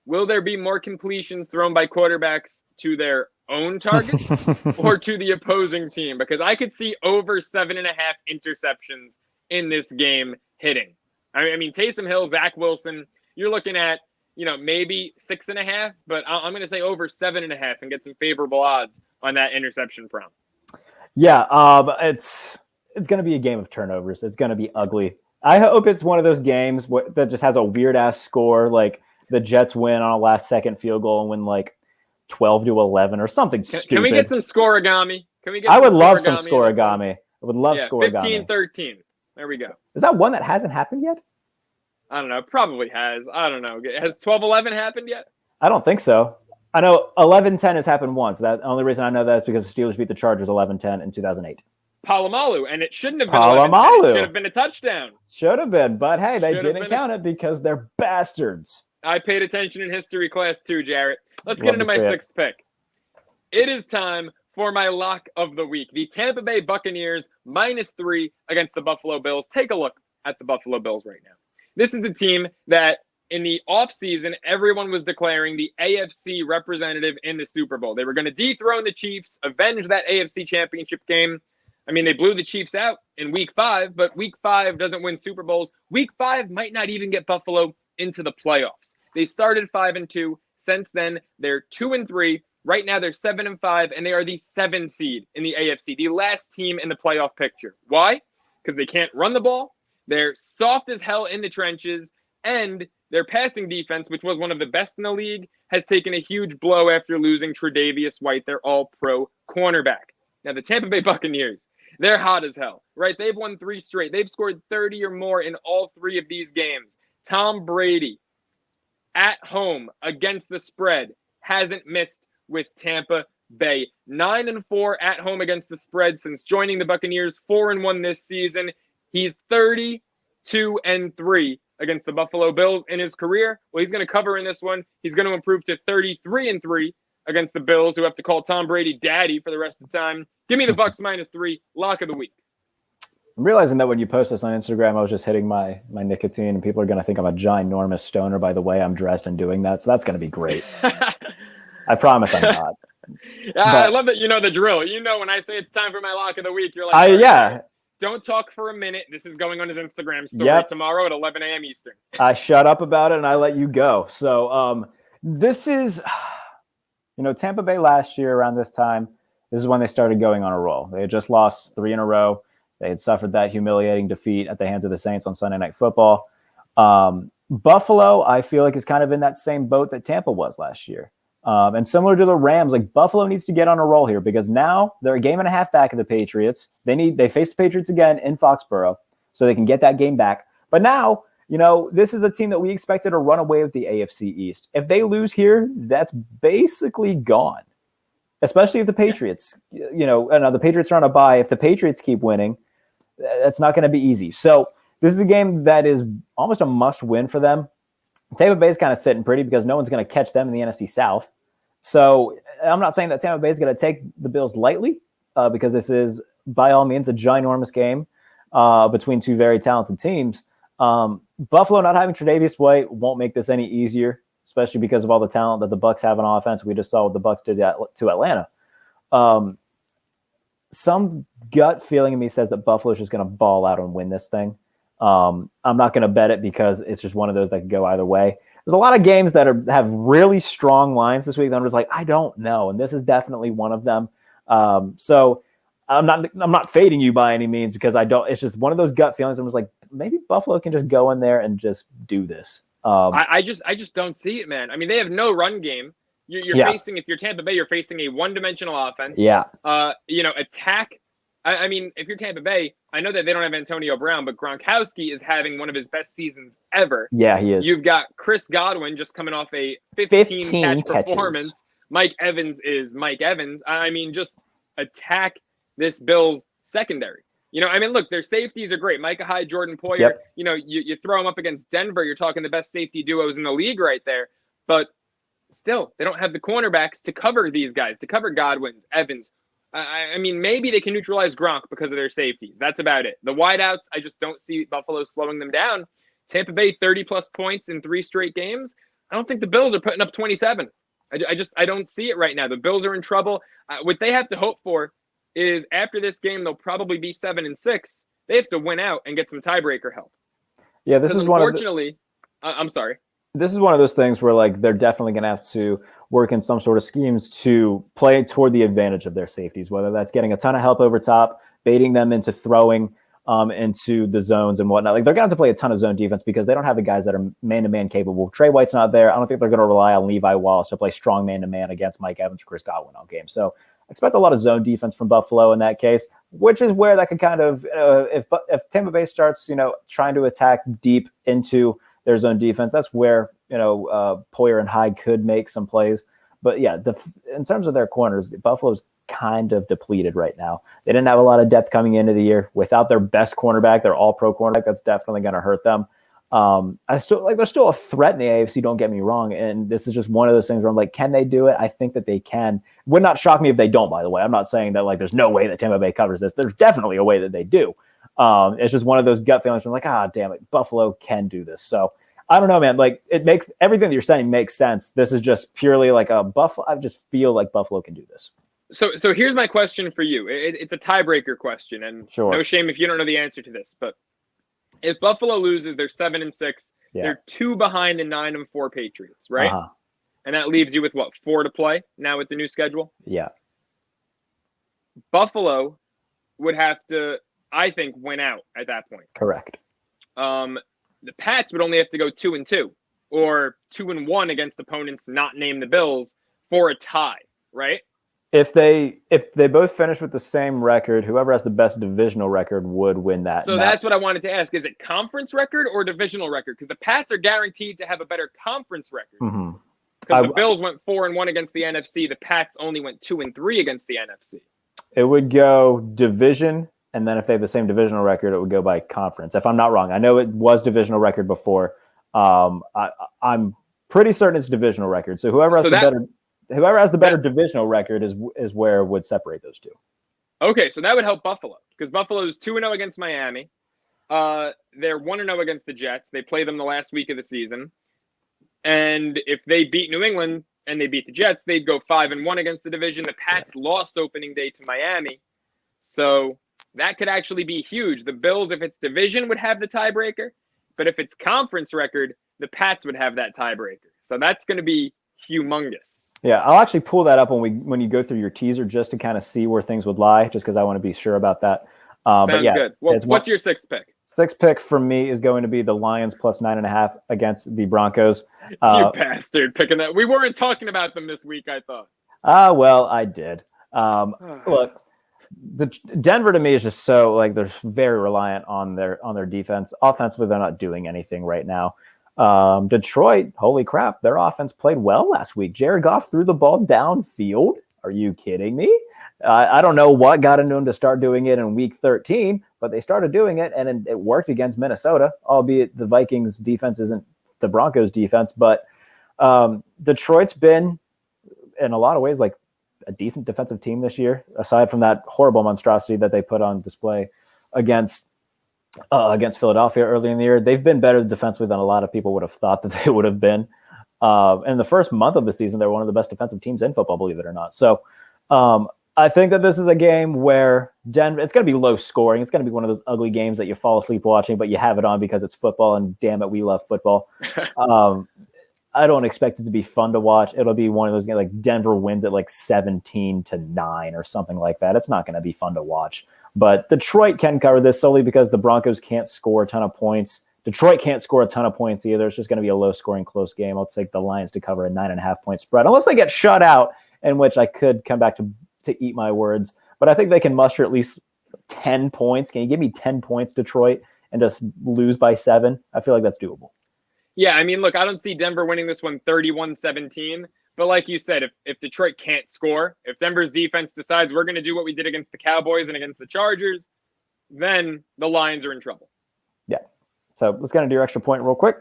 will there be more completions thrown by quarterbacks to their own targets or to the opposing team? Because I could see over 7.5 interceptions in this game hitting. I mean, Taysom Hill, Zach Wilson, you're looking at, maybe 6.5, but I'm going to say over 7.5 and get some favorable odds on that interception prompt. Yeah, it's going to be a game of turnovers. It's going to be ugly. I hope it's one of those games that just has a weird ass score, like the Jets win on a last second field goal and win like 12-11 or something stupid. Can we get some scoregami? I would love some scoregami. I would love scoregami. 15-13. There we go. Is that one that hasn't happened yet? I don't know. Probably has. I don't know. Has 12-11 happened yet? I don't think so. I know 11-10 has happened once. The only reason I know that is because the Steelers beat the Chargers 11-10 in 2008. Palomalu, and it shouldn't have been 11-10. It should have been a touchdown. Should have been, but hey, they didn't count it because they're bastards. I paid attention in history class too, Jarrett. Let's get into my sixth pick. It is time for my lock of the week. The Tampa Bay Buccaneers -3 against the Buffalo Bills. Take a look at the Buffalo Bills right now. This is a team that in the offseason, everyone was declaring the AFC representative in the Super Bowl. They were going to dethrone the Chiefs, avenge that AFC championship game. I mean, they blew the Chiefs out in week 5, but week 5 doesn't win Super Bowls. Week 5 might not even get Buffalo into the playoffs. They started 5-2. Since then, they're 2-3. Right now, they're 7-5, and they are the 7 seed in the AFC, the last team in the playoff picture. Why? Because they can't run the ball. They're soft as hell in the trenches, and their passing defense, which was one of the best in the league, has taken a huge blow after losing Tre'Davious White, their all-pro cornerback. Now, the Tampa Bay Buccaneers, they're hot as hell, right? They've won 3 straight. They've scored 30 or more in all 3 of these games. Tom Brady, at home against the spread, hasn't missed with Tampa Bay. 9-4 at home against the spread since joining the Buccaneers. 4-1 this season. He's 32-3 against the Buffalo Bills in his career. Well, he's going to cover in this one. He's going to improve to 33-3 against the Bills, who have to call Tom Brady daddy for the rest of the time. Give me the Bucs -3, lock of the week. I'm realizing that when you post this on Instagram, I was just hitting my nicotine, and people are going to think I'm a ginormous stoner by the way I'm dressed and doing that. So that's going to be great. I promise I'm not. I love that you know the drill. You know when I say it's time for my lock of the week, you're like, yeah. Don't talk for a minute. This is going on his Instagram story tomorrow at 11 a.m. Eastern. I shut up about it and I let you go. So this is, Tampa Bay last year around this time, this is when they started going on a roll. They had just lost 3 in a row. They had suffered that humiliating defeat at the hands of the Saints on Sunday Night Football. Buffalo, I feel like, is kind of in that same boat that Tampa was last year. And similar to the Rams, like Buffalo needs to get on a roll here because now they're a game and a half back of the Patriots. They face the Patriots again in Foxborough, so they can get that game back. But now, this is a team that we expected to run away with the AFC East. If they lose here, that's basically gone. Especially if the Patriots, the Patriots are on a bye. If the Patriots keep winning, that's not going to be easy. So this is a game that is almost a must-win for them. Tampa Bay is kind of sitting pretty because no one's going to catch them in the NFC South. So I'm not saying that Tampa Bay is going to take the Bills lightly because this is, by all means, a ginormous game between 2 very talented teams. Buffalo not having Tre'Davious White won't make this any easier, especially because of all the talent that the Bucs have on offense. We just saw what the Bucs did to Atlanta. Some gut feeling in me says that Buffalo is just going to ball out and win this thing. I'm not going to bet it because it's just one of those that could go either way. There's a lot of games that have really strong lines this week that I'm just like, I don't know. And this is definitely one of them. So I'm not fading you by any means because it's just one of those gut feelings. I'm just like, maybe Buffalo can just go in there and just do this. I just don't see it, man. I mean, they have no run game. You're facing, if you're Tampa Bay, you're facing a one-dimensional offense. Yeah. Attack. I mean, if you're Tampa Bay, I know that they don't have Antonio Brown, but Gronkowski is having one of his best seasons ever. Yeah, he is. You've got Chris Godwin just coming off a 15 catch performance. Mike Evans is Mike Evans. I mean, just attack this Bills secondary. I mean, look, their safeties are great. Micah Hyde, Jordan Poyer. Yep. You throw them up against Denver, you're talking the best safety duos in the league right there. But still, they don't have the cornerbacks to cover these guys, to cover Godwin's, Evans. I mean, maybe they can neutralize Gronk because of their safeties. That's about it. The wideouts, I just don't see Buffalo slowing them down. Tampa Bay, 30-plus points in 3 straight games. I don't think the Bills are putting up 27. I don't see it right now. The Bills are in trouble. What they have to hope for is after this game, they'll probably be 7-6. They have to win out and get some tiebreaker help. Yeah, this is unfortunately, I'm sorry. This is one of those things where like they're definitely going to have to work in some sort of schemes to play toward the advantage of their safeties, whether that's getting a ton of help over top, baiting them into throwing into the zones and whatnot. Like they're going to have to play a ton of zone defense because they don't have the guys that are man-to-man capable. Trey White's not there. I don't think they're going to rely on Levi Wallace to play strong man-to-man against Mike Evans or Chris Godwin all game. So I expect a lot of zone defense from Buffalo in that case, which is where that could kind of, if Tampa Bay starts, trying to attack deep into their zone defense, that's where, Poyer and Hyde could make some plays. But yeah, in terms of their corners, Buffalo's kind of depleted right now. They didn't have a lot of depth coming into the year. Without their best cornerback, their all-pro cornerback, that's definitely going to hurt them. There's still a threat in the AFC, don't get me wrong. And this is just one of those things where I'm like, can they do it? I think that they can. Would not shock me if they don't, by the way. I'm not saying that like there's no way that Tampa Bay covers this. There's definitely a way that they do. It's just one of those gut feelings from like, damn it, Buffalo can do this. So I don't know, man. Like it makes everything that you're saying makes sense. This is just purely like a Buffalo. I just feel like Buffalo can do this. So here's my question for you. It's a tiebreaker question, and sure. No shame if you don't know the answer to this. But if Buffalo loses, they're 7-6. Yeah. They're 2 behind the 9-4 Patriots, right? Uh-huh. And that leaves you with what, 4 to play now with the new schedule? Yeah. Buffalo would have to, I think, win out at that point. Correct. The Pats would only have to go 2-2 or 2-1 against opponents not named the Bills for a tie, right? If they both finish with the same record, whoever has the best divisional record would win that. So that's what I wanted to ask. Is it conference record or divisional record? Because the Pats are guaranteed to have a better conference record. Mm-hmm. Because the Bills went 4-1 against the NFC. The Pats only went 2-3 against the NFC. It would go division, and then if they have the same divisional record, it would go by conference. If I'm not wrong, I know it was divisional record before. I'm pretty certain it's divisional record. So whoever has the better divisional record is where it would separate those two. Okay, so that would help Buffalo because Buffalo is 2-0 against Miami. They're 1-0 against the Jets. They play them the last week of the season. And if they beat New England and they beat the Jets, they'd go 5-1 against the division. The Pats lost opening day to Miami. So that could actually be huge. The Bills, if it's division, would have the tiebreaker. But if it's conference record, the Pats would have that tiebreaker. So that's going to be humongous. Yeah, I'll actually pull that up when you go through your teaser just to kind of see where things would lie, just because I want to be sure about that. Sounds good. Well, what's your 6th pick? 6th pick for me is going to be the Lions plus 9.5 against the Broncos. You bastard, picking that. We weren't talking about them this week, I thought. Well, I did. Look, Denver to me is just so like they're very reliant on their defense. Offensively, they're not doing anything right now. Detroit, holy crap, their offense played well last week. Jared Goff threw the ball downfield. Are you kidding me? I don't know what got into them to start doing it in week 13, but they started doing it, and it worked against Minnesota, albeit the Vikings defense isn't the Broncos defense. But Detroit's been, in a lot of ways, like a decent defensive team this year, aside from that horrible monstrosity that they put on display against Philadelphia early in the year. They've been better defensively than a lot of people would have thought that they would have been. In the first month of the season, they're one of the best defensive teams in football, believe it or not. So I think that this is a game where Denver, it's going to be low scoring. It's going to be one of those ugly games that you fall asleep watching, but you have it on because it's football, and damn it, we love football. I don't expect it to be fun to watch. It'll be one of those games like Denver wins at like 17-9 or something like that. It's not going to be fun to watch. But Detroit can cover this solely because the Broncos can't score a ton of points. Detroit can't score a ton of points either. It's just going to be a low-scoring, close game. I'll take the Lions to cover a 9.5-point spread, unless they get shut out, in which I could come back to eat my words. But I think they can muster at least 10 points. Can you give me 10 points, Detroit, and just lose by 7? I feel like that's doable. Yeah, I mean, look, I don't see Denver winning this one 31-17. But like you said, if Detroit can't score, if Denver's defense decides we're going to do what we did against the Cowboys and against the Chargers, then the Lions are in trouble. Yeah. So let's get into your extra point real quick.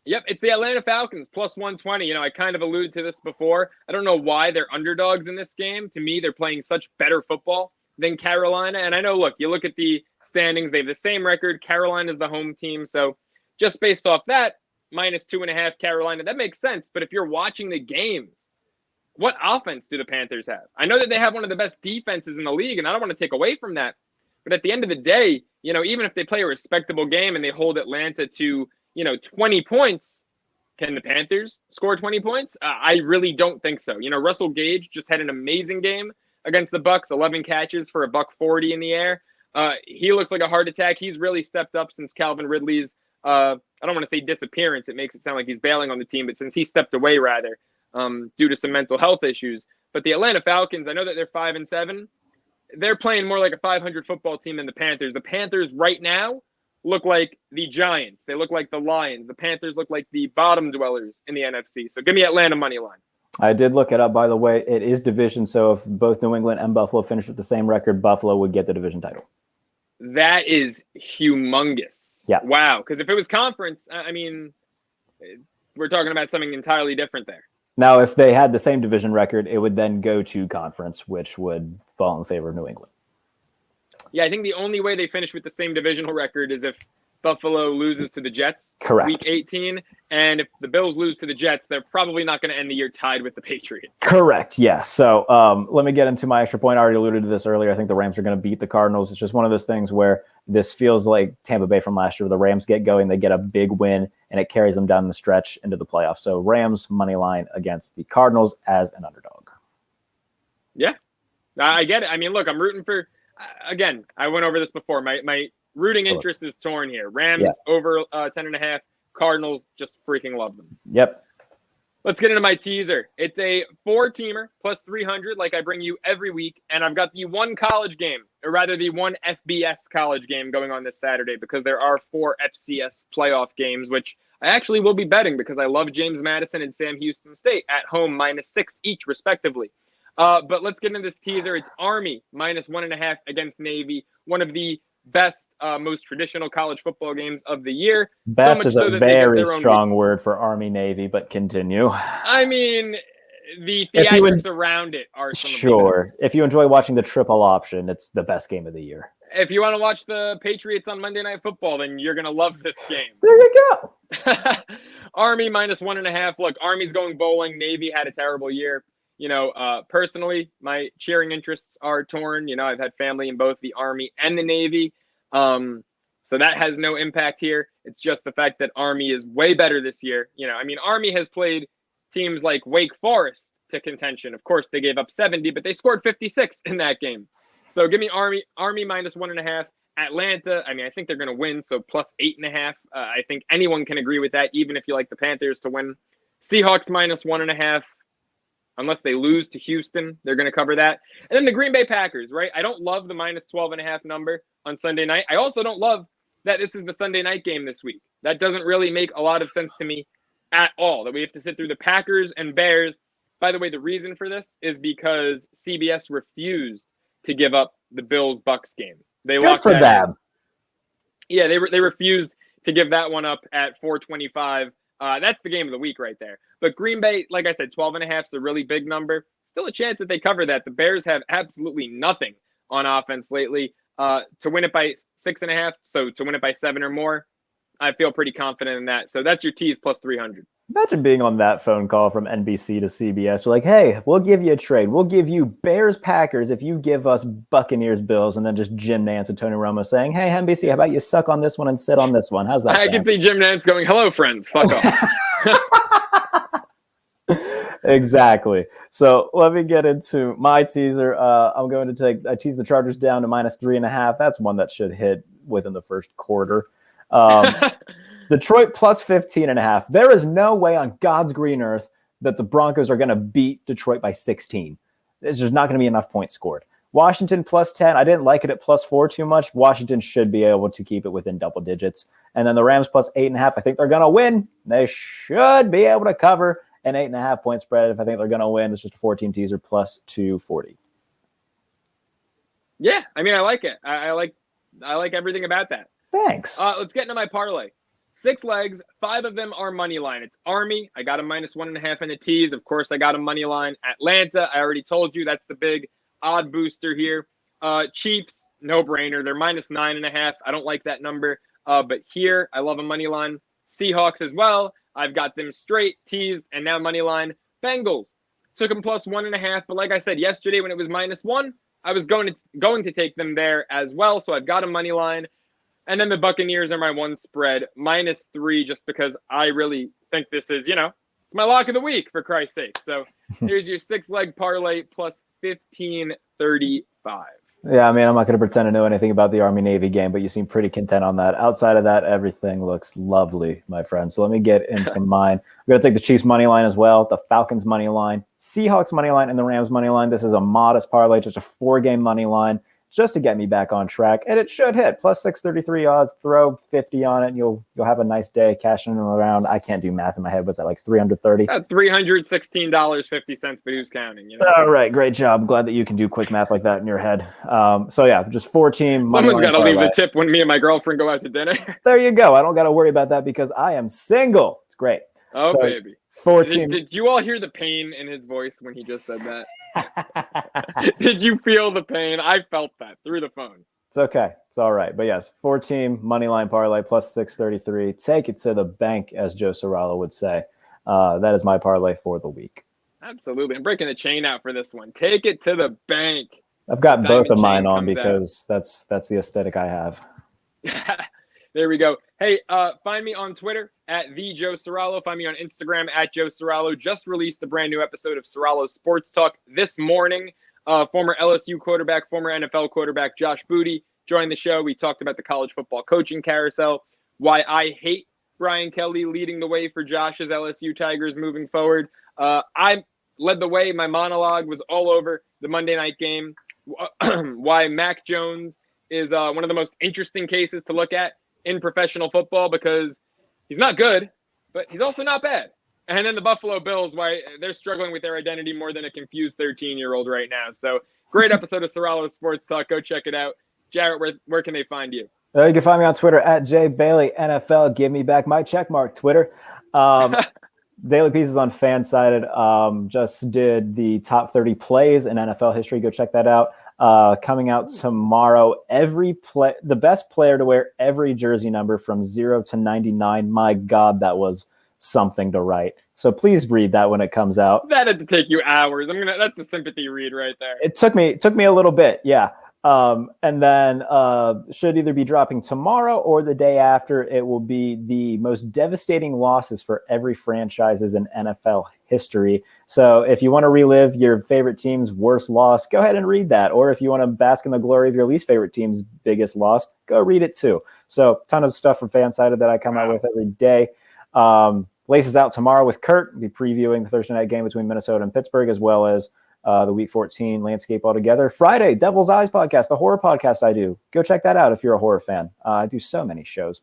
Yep, it's the Atlanta Falcons plus 120. I kind of alluded to this before. I don't know why they're underdogs in this game. To me, they're playing such better football than Carolina. And I know, look, you look at the standings, they have the same record. Carolina's the home team. So just based off that, minus 2.5 Carolina, that makes sense. But if you're watching the games, what offense do the Panthers have? I know that they have one of the best defenses in the league, and I don't want to take away from that. But at the end of the day, even if they play a respectable game and they hold Atlanta to 20 points, can the Panthers score 20 points? I really don't think so. Russell Gage just had an amazing game against the Bucs, 11 catches for $140 in the air. He looks like a heart attack. He's really stepped up since Calvin Ridley's, I don't want to say disappearance. It makes it sound like he's bailing on the team, but since he stepped away rather due to some mental health issues. But the Atlanta Falcons, I know that they're 5-7. They're playing more like a 500 football team than the Panthers. The Panthers right now look like the Giants. They look like the Lions. The Panthers look like the bottom dwellers in the NFC. So give me Atlanta money line. I did look it up, by the way. It is division, so if both New England and Buffalo finish with the same record, Buffalo would get the division title. That is humongous. Yeah. Wow. Because if it was conference, we're talking about something entirely different there. Now, if they had the same division record, it would then go to conference, which would fall in favor of New England. Yeah, I think the only way they finish with the same divisional record is if Buffalo loses to the Jets. Correct. Week 18. And if the Bills lose to the Jets, they're probably not going to end the year tied with the Patriots. Correct, yeah. So let me get into my extra point. I already alluded to this earlier. I think the Rams are going to beat the Cardinals. It's just one of those things where this feels like Tampa Bay from last year. The Rams get going, they get a big win, and it carries them down the stretch into the playoffs. So Rams money line against the Cardinals as an underdog. Yeah, I get it. Look, I'm rooting for, again, I went over this before. My rooting interest is torn here. Rams over 10.5. Cardinals, just freaking love them. Yep. Let's get into my teaser. It's a 4-teamer plus 300 like I bring you every week. And I've got the one college game, or rather the one FBS college game going on this Saturday because there are 4 FCS playoff games, which I actually will be betting because I love James Madison and Sam Houston State at home -6 each respectively. But let's get into this teaser. It's Army -1.5 against Navy, one of the best, most traditional college football games of the year. Best so is a very strong word for Army Navy, but continue. The theatrics around it are some sure. of the best. If you enjoy watching the triple option, it's the best game of the year. If you want to watch the Patriots on Monday Night Football, then you're going to love this game. There you go. Army -1.5. Look, Army's going bowling. Navy had a terrible year. Personally, my cheering interests are torn. I've had family in both the Army and the Navy. So that has no impact here. It's just the fact that Army is way better this year. Army has played teams like Wake Forest to contention. Of course, they gave up 70, but they scored 56 in that game. So give me Army -1.5. Atlanta, I think they're going to win, so plus 8.5. I think anyone can agree with that, even if you like the Panthers to win. Seahawks -1.5. Unless they lose to Houston, they're going to cover that. And then the Green Bay Packers, right? I don't love the -12.5 number on Sunday night. I also don't love that this is the Sunday night game this week. That doesn't really make a lot of sense to me at all, that we have to sit through the Packers and Bears. By the way, the reason for this is because CBS refused to give up the Bills-Bucks game. They Good for them. Yeah, they refused to give that one up at 4:25. That's the game of the week right there. But Green Bay, like I said, 12.5 is a really big number. Still a chance that they cover that. The Bears have absolutely nothing on offense lately. To win it by 6.5, so to win it by 7 or more, I feel pretty confident in that. So that's your tease plus 300. Imagine being on that phone call from NBC to CBS. We're like, hey, we'll give you a trade. We'll give you Bears Packers if you give us Buccaneers Bills. And then just Jim Nance and Tony Romo saying, hey, NBC, how about you suck on this one and sit on this one? How's that sound? I can see Jim Nance going, hello, friends. Fuck off. Exactly. So let me get into my teaser. I'm going to I tease the Chargers down to -3.5. That's one that should hit within the first quarter. Detroit plus 15.5. There is no way on God's green earth that the Broncos are going to beat Detroit by 16. There's just not going to be enough points scored. Washington plus 10. I didn't like it at plus 4 too much. Washington should be able to keep it within double digits. And then the Rams plus 8.5. I think they're going to win. They should be able to cover an 8.5 point spread. If I think they're going to win, it's just a 14 teaser plus 240. Yeah, I like it. I like I like everything about that. Thanks. Let's get into my parlay. 6 legs, 5 of them are money line. It's Army. I got a -1.5 in the tees. Of course, I got a money line. Atlanta, I already told you that's the big odd booster here. Chiefs, no brainer. They're -9.5. I don't like that number. But here, I love a money line. Seahawks as well. I've got them straight, teased, and now money line. Bengals, took them +1.5. But like I said yesterday, when it was -1, I was going to take them there as well. So I've got a money line. And then the Buccaneers are my one spread, -3, just because I really think this is, it's my lock of the week, for Christ's sake. So here's your 6-leg parlay plus 1535. Yeah, I mean, I'm not going to pretend to know anything about the Army-Navy game, but you seem pretty content on that. Outside of that, everything looks lovely, my friend. So let me get into mine. I'm going to take the Chiefs money line as well, the Falcons money line, Seahawks money line, and the Rams money line. This is a modest parlay, just a 4-game money line, just to get me back on track. And it should hit. +633 odds. Throw 50 on it, and you'll have a nice day cashing them around. I can't do math in my head. What's that, like 330? $316.50, but who's counting? All right, great job. Glad that you can do quick math like that in your head. So yeah, just 4-team. Someone's got to leave the tip when me and my girlfriend go out to dinner. There you go. I don't got to worry about that because I am single. It's great. Oh, so, baby. 4-team. Did you all hear the pain in his voice when he just said that? Did you feel the pain? I felt that through the phone. It's okay. It's all right. But yes, 4-team money line parlay +633. Take it to the bank, as Joe Soralo would say. That is my parlay for the week. Absolutely. I'm breaking the chain out for this one. Take it to the bank. I've got both of mine on because that's the aesthetic I have. There we go. Hey, find me on Twitter at the Joe Soralo. Find me on Instagram at Joe Soralo. Just released a brand new episode of Soralo Sports Talk this morning. Former LSU quarterback, former NFL quarterback Josh Booty joined the show. We talked about the college football coaching carousel, why I hate Brian Kelly leading the way for Josh's LSU Tigers moving forward. I led the way. My monologue was all over the Monday night game. Why Mac Jones is one of the most interesting cases to look at in professional football because he's not good, but he's also not bad. And then the Buffalo Bills, why they're struggling with their identity more than a confused 13-year-old right now. So great episode of Soralo Sports Talk. Go check it out. Jarrett, where can they find you? You can find me on Twitter at JBaileyNFL. Give me back my check mark, Twitter. Daily pieces on Fansided. Just did the top 30 plays in NFL history. Go check that out. Coming out tomorrow. The best player to wear every jersey number from 0 to 99. My God, that was something to write. So please read that when it comes out. That had to take you hours. That's a sympathy read right there. It took me a little bit, yeah. And then should either be dropping tomorrow or the day after. It will be the most devastating losses for every franchises in NFL history. So if you want to relive your favorite team's worst loss, go ahead and read that. Or if you want to bask in the glory of your least favorite team's biggest loss, go read it too. So ton of stuff from Fansided that I come out with every day. Laces out tomorrow with Kurt. We'll be previewing the Thursday night game between Minnesota and Pittsburgh, as well as the Week 14 landscape altogether. Friday, Devil's Eyes podcast, the horror podcast I do. Go check that out if you're a horror fan. I do so many shows.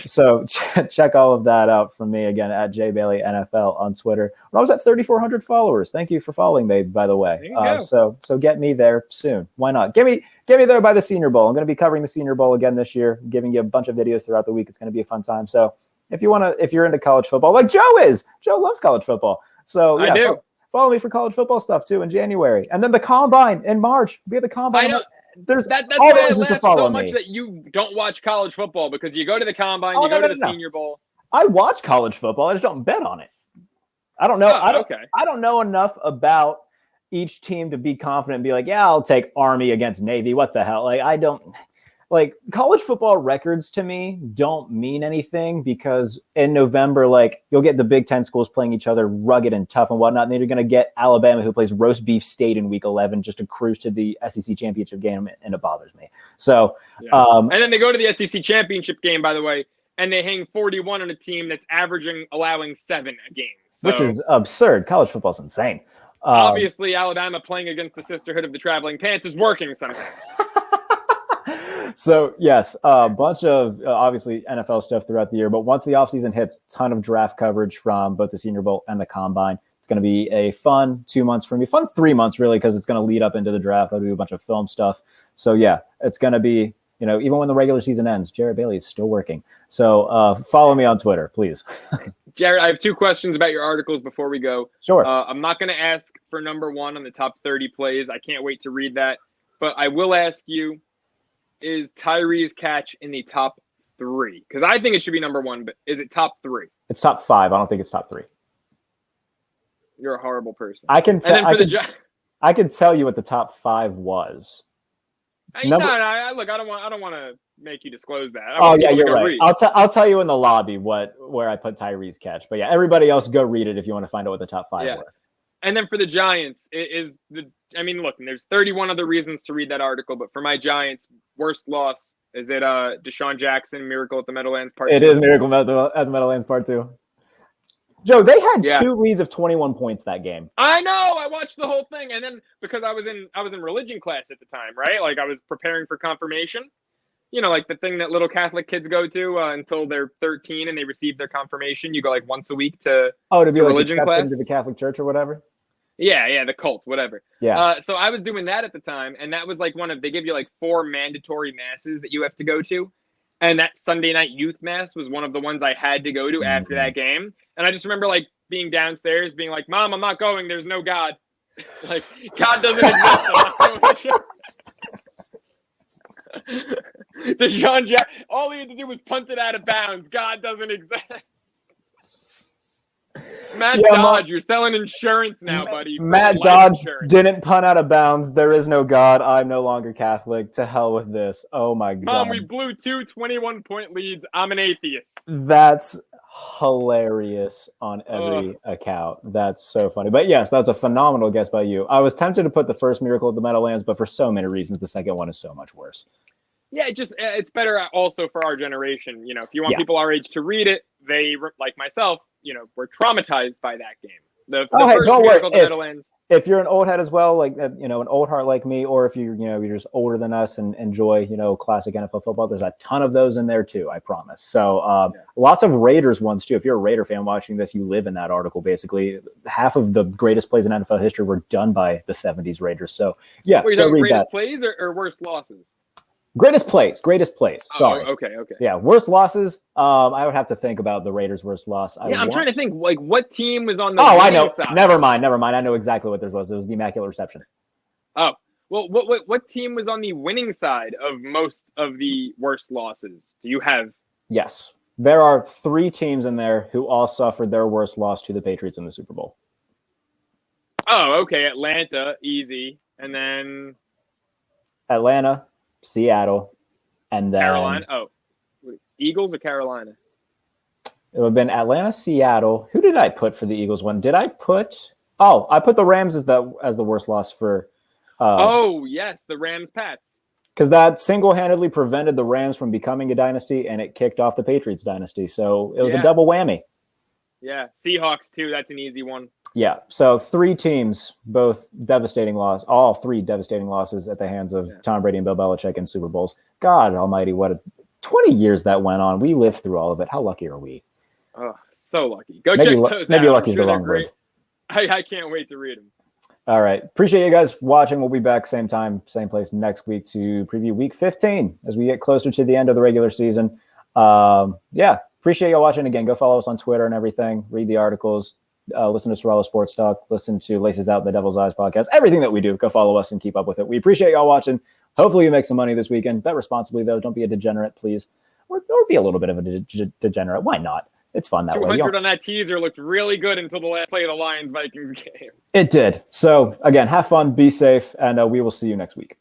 So check all of that out from me again at JBaileyNFL on Twitter. When I was at 3,400 followers. Thank you for following me, by the way. So get me there soon. Why not? Get me there by the Senior Bowl. I'm going to be covering the Senior Bowl again this year, giving you a bunch of videos throughout the week. It's going to be a fun time. So if you're into college football, like Joe is, Joe loves college football. So yeah, I do. Follow me for college football stuff too in January, and then the Combine in March. Be at the Combine. I know. There's that's all why I reasons to laugh follow so me. much that you don't watch college football because you go to the Combine, you go to the Senior Bowl. I watch college football. I just don't bet on it. I don't know. I don't know enough about each team to be confident and be like, yeah, I'll take Army against Navy. What the hell? Like college football records to me don't mean anything because in November, like you'll get the Big Ten schools playing each other rugged and tough and whatnot. And then you're going to get Alabama who plays roast beef state in week 11 just to cruise to the SEC championship game. And it bothers me. So, and then they go to the SEC championship game, by the way, and they hang 41 on a team that's allowing 7 a game. So, which is absurd. College football's insane. Obviously, Alabama playing against the Sisterhood of the Traveling Pants is working somehow. So, yes, a bunch of obviously NFL stuff throughout the year. But once the offseason hits, ton of draft coverage from both the Senior Bowl and the Combine. It's going to be a fun 2 months for me. Fun 3 months, really, because it's going to lead up into the draft. I'll do a bunch of film stuff. So, yeah, it's going to be even when the regular season ends, Jarrett Bailey is still working. So follow me on Twitter, please. Jarrett, I have 2 questions about your articles before we go. Sure. I'm not going to ask for number 1 on the top 30 plays. I can't wait to read that. But I will ask you, is Tyree's catch in the top 3? Because I think it should be number 1, but is it top 3? It's top 5. I don't think it's top 3. You're a horrible person. I can I can tell you what the top 5 was. Look, I don't want to make you disclose that. Oh yeah, you're right. I'll tell you in the lobby where I put Tyree's catch. But yeah, everybody else go read it if you want to find out what the top 5 were. And then for the Giants, look, and there's 31 other reasons to read that article, but for my Giants, worst loss, is it Deshaun Jackson, Miracle at the Meadowlands Part 2? It is Miracle at the Meadowlands Part 2. Joe, they had 2 leads of 21 points that game. I know. I watched the whole thing, and then because I was in religion class at the time, right? Like I was preparing for confirmation. Like the thing that little Catholic kids go to until they're 13 and they receive their confirmation. You go like once a week to be like religion class to the Catholic Church or whatever. Yeah, the cult, whatever. Yeah. So I was doing that at the time, and that was like they give you like 4 mandatory masses that you have to go to. And that Sunday night youth mass was one of the ones I had to go to after that game. And I just remember like being downstairs being like, Mom, I'm not going. There's no God. Like, God doesn't exist. I'm not going to show. Deshaun Jackson, all he had to do was punt it out of bounds. God doesn't exist. Matt Dodge, you're selling insurance now, buddy. Matt Dodge didn't punt out of bounds. There is no God. I'm no longer Catholic. To hell with this. Oh, my God. Mom, we blew 2 21-point leads. I'm an atheist. That's hilarious on every account. That's so funny. But yes, that's a phenomenal guess by you. I was tempted to put the first Miracle at the Meadowlands, but for so many reasons, the second one is so much worse. Yeah, it's better also for our generation. If you want people our age to read it, they, like myself, were traumatized by that game. The first Miracle at the Meadowlands. If you're an old head as well, like an old heart like me, or if you're just older than us and enjoy classic NFL football, there's a ton of those in there too. I promise. So lots of Raiders ones too. If you're a Raider fan watching this, you live in that article. Basically, half of the greatest plays in NFL history were done by the '70s Raiders. So yeah, were you talking greatest plays or worst losses? Greatest plays. Sorry. Okay. Yeah, worst losses. I would have to think about the Raiders' worst loss. I'm trying to think, like, what team was on the I know. side? Never mind. I know exactly what theirs was. It was the Immaculate Reception. Oh, well, what team was on the winning side of most of the worst losses? Do you have? Yes. There are 3 teams in there who all suffered their worst loss to the Patriots in the Super Bowl. Oh, okay. Atlanta, easy. And then? Atlanta, Seattle, and then Carolina. Oh, Eagles or Carolina? It would have been Atlanta, Seattle. Who did I put for the Eagles one? Did I put? Oh, I put the Rams as the worst loss for. Yes, the Rams Pats. Because that single-handedly prevented the Rams from becoming a dynasty, and it kicked off the Patriots dynasty. So it was a double whammy. Yeah, Seahawks too. That's an easy one. Yeah, so 3 teams, both devastating loss, all 3 devastating losses at the hands of Tom Brady and Bill Belichick in Super Bowls. God almighty, 20 years that went on. We lived through all of it. How lucky are we? Oh, so lucky. Go check those out. Maybe lucky is the wrong word. I can't wait to read them. All right. Appreciate you guys watching. We'll be back same time, same place next week to preview Week 15 as we get closer to the end of the regular season. Appreciate you watching. Again, go follow us on Twitter and everything. Read the articles. Listen to Sorella Sports Talk, listen to Laces Out, the Devil's Eyes podcast, everything that we do, go follow us and keep up with it. We appreciate y'all watching. Hopefully you make some money this weekend. Bet responsibly, though. Don't be a degenerate, please. Or be a little bit of a degenerate. Why not? It's fun that way. 200 on that teaser looked really good until the last play of the Lions-Vikings game. It did. So, again, have fun, be safe, and we will see you next week.